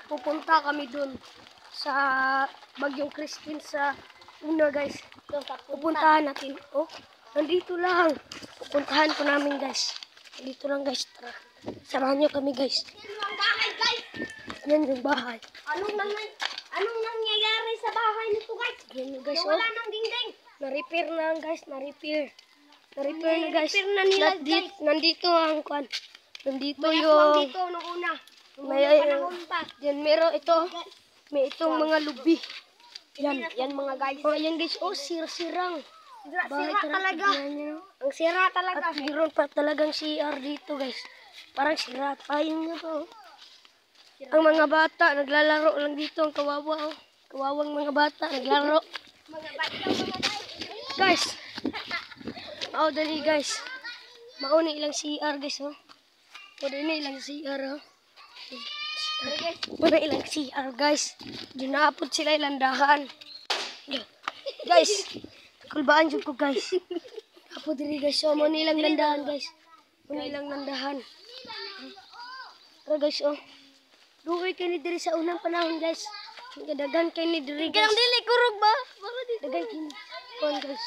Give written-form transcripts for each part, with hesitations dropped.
pupunta kami dun sa Bagyong Christine sa una guys. Pupuntahan natin. Oh, nandito lang. Pupuntahan ko namin guys. Nandito lang guys. Tara. Samahan nyo kami guys. Yan ang bahay guys. Yan yung bahay. Anong nangyayari sa bahay nito guys? Yan yung guys. Wala nang dingding. Na-repair na guys. Na-repair na guys. Na-repair na nila, guys. Nandito ang kwan. Nandito May yung... aswang dito nung una. May panahon pa. yan meron ito. May itong mga lubi. Yan mga guys. Oh, yan guys. Oh, sira-sirang. Sira talaga. Ang sira talaga. At mayroon pa talagang CR dito guys. Parang sira. Ayun nga po. Ang mga bata naglalaro lang dito. Ang kawawa oh. Kawawang mga bata naglalaro. Mga bata mga Guys. Oh, dali guys. Mauni ilang CR guys oh. Pwede na ilang CR oh. Pwede ilang CR guys. Dinapot sila ilang dahan. Guys. Kulbaan dyan ko guys. Apo diri guys. So, muna ilang landahan guys. Muna ilang landahan. Tara guys oh. Dukoy kayo ni diri sa unang panahon guys. Dagan kayo ni diri guys. Kanang dili kurog ba? Dagan kayo. Kuhan guys.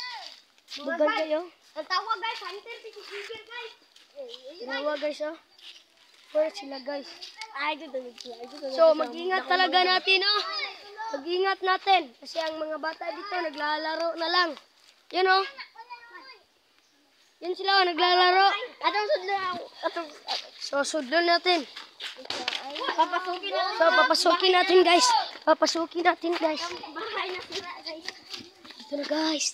Dagan kayo. Ang tawa guys, hunter si Kusigir guys. Dalawa guys oh. Where sila guys. Ay, dito. So, mag-ingat talaga natin, oh. Mag-ingat natin. Kasi ang mga bata dito, naglalaro na lang. Yun, oh. Yun sila, oh, naglalaro. Atong sudlan. So, sudlan natin. Papasukin na. So, papasukin natin, guys. Papasukin natin, guys. Bahay na sila guys. Ito na, guys.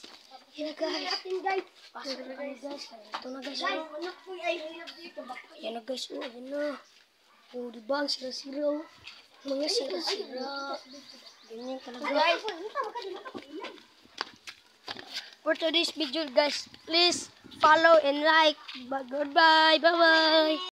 Ito na, guys. Natin guys. Pasok na, guys. Ito na, guys. Guys, Oh. anak ko ay hirap dito. Ayan na, guys. Oh, ayan na. Oh, diba? Ang sira-sira, oh. Mga sira-sira. Ganyan talaga. Guys, For today's video guys, please follow and like. Goodbye. Bye-bye.